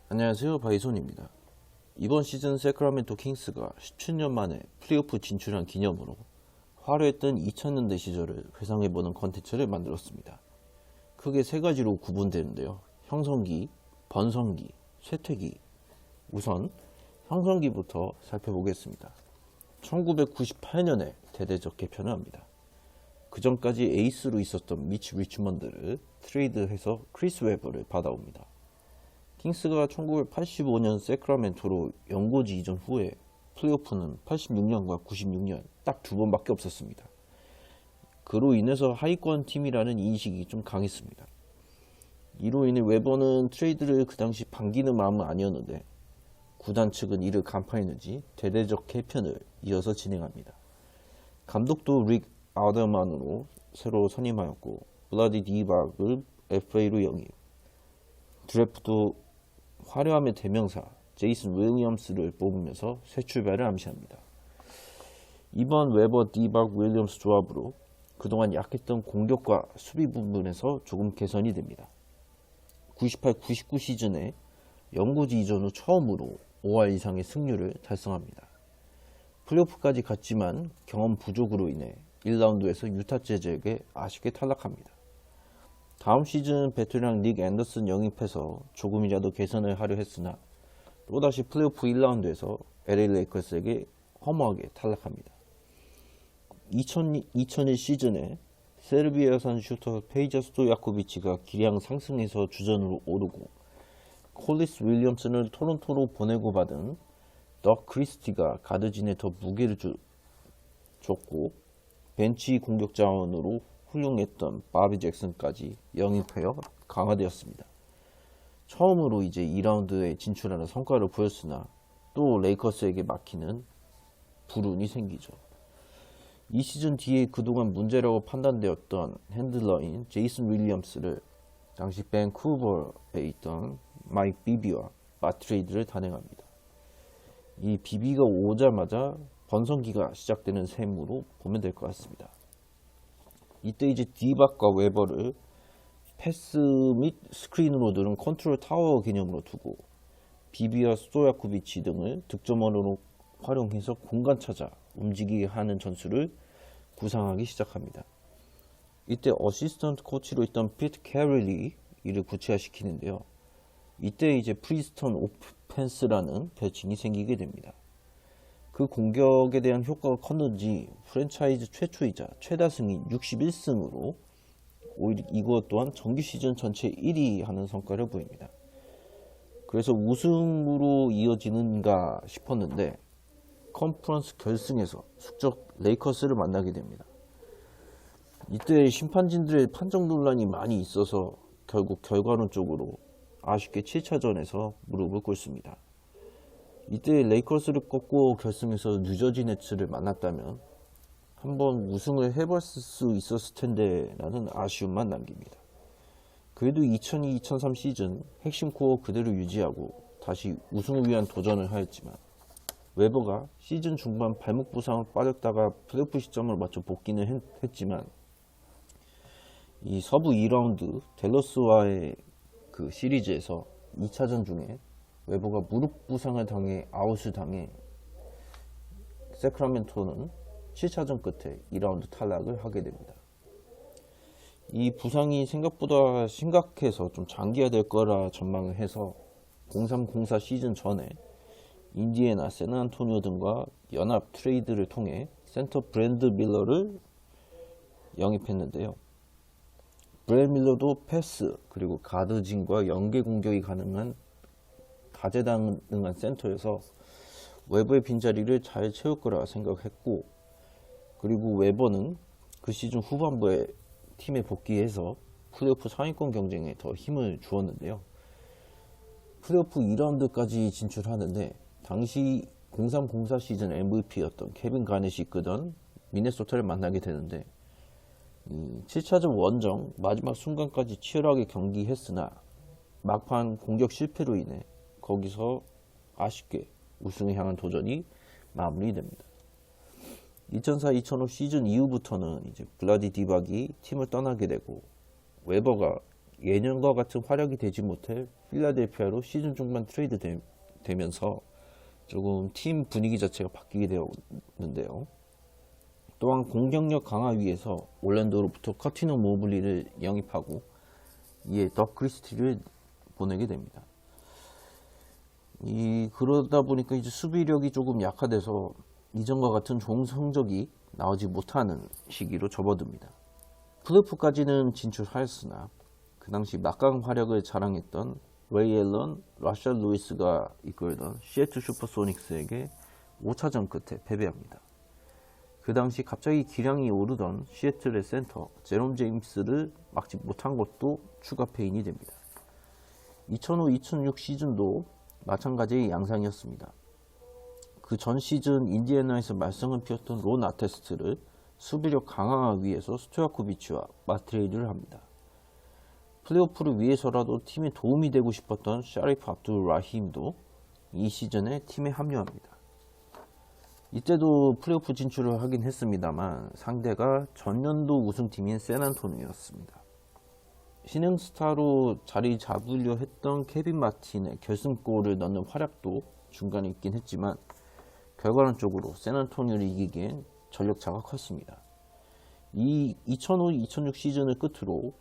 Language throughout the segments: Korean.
안녕하세요, 바이손입니다. 이번 시즌 세크라멘토 킹스가 17년 만에 플레이오프 진출한 기념으로 화려했던 2000년대 시절을 회상해보는 컨텐츠를 만들었습니다. 크게 세 가지로 구분되는데요. 형성기, 번성기, 쇠퇴기. 우선 형성기부터 살펴보겠습니다. 1998년에 대대적 개편을 합니다. 그 전까지 에이스로 있었던 미치 리치먼드를 트레이드해서 크리스 웨버를 받아옵니다. 킹스가 1985년 세크라멘토로 연고지 이전 후에 플레이오프는 86년과 96년 딱 두 번밖에 없었습니다. 그로 인해서 하위권 팀이라는 인식이 좀 강했습니다. 이로 인해 웨버는 트레이드를 그 당시 반기는 마음은 아니었는데 구단 측은 이를 간파했는지 대대적 개편을 이어서 진행합니다. 감독도 릭 아더만으로 새로 선임하였고 블라디 디박을 FA로 영입, 드래프트 화려함의 대명사 제이슨 윌리엄스를 뽑으면서 새 출발을 암시합니다. 이번 웨버 디박 윌리엄스 조합으로 그동안 약했던 공격과 수비 부분에서 조금 개선이 됩니다. 98-99 시즌에 연고지 이전 후 처음으로 5할 이상의 승률을 달성합니다. 플레이오프까지 갔지만 경험 부족으로 인해 1라운드에서 유타 재즈에게 아쉽게 탈락합니다. 다음 시즌 베테랑 닉 앤더슨 영입해서 조금이라도 개선을 하려 했으나 또다시 플레이오프 1라운드에서 LA 레이커스에게 허무하게 탈락합니다. 2001 시즌에 세르비아산 슈터 페이자 스토야코비치가 기량 상승해서 주전으로 오르고 콜리스 윌리엄슨을 토론토로 보내고 받은 덕 크리스티가 가드진에 더 무게를 줬고 벤치 공격 자원으로 훌륭했던 바비 잭슨까지 영입하여 강화되었습니다. 처음으로 이제 2라운드에 진출하는 성과를 보였으나 또 레이커스에게 막히는 불운이 생기죠. 이 시즌 뒤에 그동안 문제라고 판단되었던 핸들러인 제이슨 윌리엄스를 당시 밴쿠버에 있던 마이크 비비와 맞트레이드를 단행합니다. 이 비비가 오자마자 번성기가 시작되는 셈으로 보면 될 것 같습니다. 이때 이제 디박과 웨버를 패스 및 스크린으로 드는 컨트롤 타워 개념으로 두고 비비와 스토야코비치 등을 득점원으로 활용해서 공간 찾아 움직이게 하는 전술을 구상하기 시작합니다. 이때 어시스턴트 코치로 있던 피트 캐럴이 이를 구체화시키는데요. 이때 이제 프리스턴 오펜스라는 별칭이 생기게 됩니다. 그 공격에 대한 효과가 컸는지 프랜차이즈 최초이자 최다승인 61승으로 오히려 이것 또한 정규 시즌 전체 1위 하는 성과를 보입니다. 그래서 우승으로 이어지는가 싶었는데 컨퍼런스 결승에서 숙적 레이커스를 만나게 됩니다. 이때 심판진들의 판정 논란이 많이 있어서 결국 결과론적으로 아쉽게 7차전에서 무릎을 꿇습니다. 이때 레이커스를 꺾고 결승에서 뉴저지 네츠를 만났다면 한번 우승을 해볼 수 있었을 텐데 라는 아쉬움만 남깁니다. 그래도 2002-2003 시즌 핵심 코어 그대로 유지하고 다시 우승을 위한 도전을 하였지만 웨버가 시즌 중반 발목 부상을 빠졌다가 플레이오프 시점을 맞춰 복귀는 했지만 이 서부 2라운드 댈러스와의 그 시리즈에서 2차전 중에 웨버가 무릎 부상을 당해 아웃을 당해 세크라멘토는 7차전 끝에 2라운드 탈락을 하게 됩니다. 이 부상이 생각보다 심각해서 좀 장기화될 거라 전망을 해서 03-04 시즌 전에 인디애나, 샌안토니오 등과 연합 트레이드를 통해 센터 브랜드 밀러를 영입했는데요. 브랜드 밀러도 패스 그리고 가드진과 연계 공격이 가능한 다재다능한 센터여서 웨버의 빈자리를 잘 채울 거라 생각했고 그리고 웨버는 그 시즌 후반부에 팀에 복귀해서 플레이오프 상위권 경쟁에 더 힘을 주었는데요. 플레이오프 2라운드까지 진출하는데 당시 03-04 시즌 MVP였던 케빈 가넷이 이끄던 미네소타를 만나게 되는데 7차전 원정 마지막 순간까지 치열하게 경기했으나 막판 공격 실패로 인해 거기서 아쉽게 우승을 향한 도전이 마무리됩니다. 2004-2005 시즌 이후부터는 이제 블라디 디박이 팀을 떠나게 되고 웨버가 예년과 같은 활약이 되지 못해 필라델피아로 시즌 중반 트레이드 되면서 조금 팀 분위기 자체가 바뀌게 되었는데요. 또한 공격력 강화 위해서 올랜도로부터 커티너 모블리를 영입하고 이에 더 크리스티를 보내게 됩니다. 그러다 보니까 이제 수비력이 조금 약화돼서 이전과 같은 좋은 성적이 나오지 못하는 시기로 접어듭니다. 플레이오프까지는 진출하였으나 그 당시 막강 활약을 자랑했던 레이 앨런, 라셜 루이스가 이끌던 시애틀 슈퍼소닉스에게 5차전 끝에 패배합니다. 그 당시 갑자기 기량이 오르던 시애틀의 센터 제롬 제임스를 막지 못한 것도 추가 페인이 됩니다. 2005-2006 시즌도 마찬가지의 양상이었습니다. 그 전 시즌 인디애나에서 말썽을 피웠던 론 아테스트를 수비력 강화하기 위해서 스토야코비치와 맞트레이드를 합니다. 플레이오프를 위해서라도 팀에 도움이 되고 싶었던 샤리프 압둘 라힘도 이 시즌에 팀에 합류합니다. 이때도 플레이오프 진출을 하긴 했습니다만 상대가 전년도 우승팀인 샌안토니오였습니다. 신흥 스타로 자리 잡으려 했던 케빈 마틴의 결승골을 넣는 활약도 중간에 있긴 했지만 결과론적으로 샌안토니오를 이기기엔 전력차가 컸습니다. 이 2005-2006 시즌을 끝으로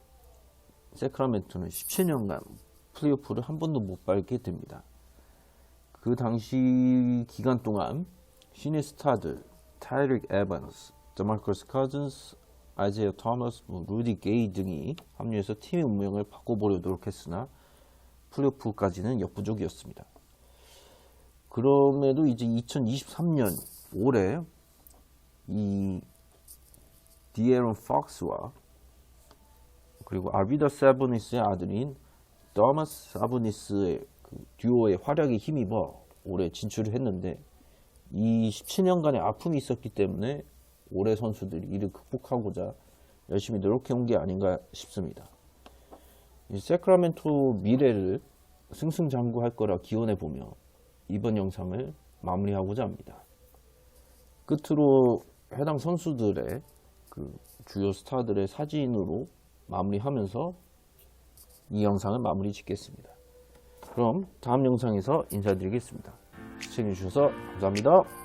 세크라멘토는 17년간 플레이오프를 한 번도 못 밟게 됩니다. 그 당시 기간 동안 신의 스타들 타이릭 에반스, 데마커스 커즌스, 아이제이어 토머스, 루디 게이 등이 합류해서 팀의 운명을 바꿔보려 노력했으나 플레이오프까지는 역부족이었습니다. 그럼에도 이제 2023년 올해 이 디에런 폭스와 그리고 아비더 사보니스의 아들인 더머스 사보니스의 그 듀오의 활약에 힘입어 올해 진출을 했는데 이 17년간의 아픔이 있었기 때문에 올해 선수들이 이를 극복하고자 열심히 노력해온 게 아닌가 싶습니다. 이 세크라멘토 미래를 승승장구할 거라 기원해보며 이번 영상을 마무리하고자 합니다. 끝으로 해당 선수들의 그 주요 스타들의 사진으로 마무리하면서 이 영상을 마무리 짓겠습니다. 그럼 다음 영상에서 인사드리겠습니다. 시청해주셔서 감사합니다.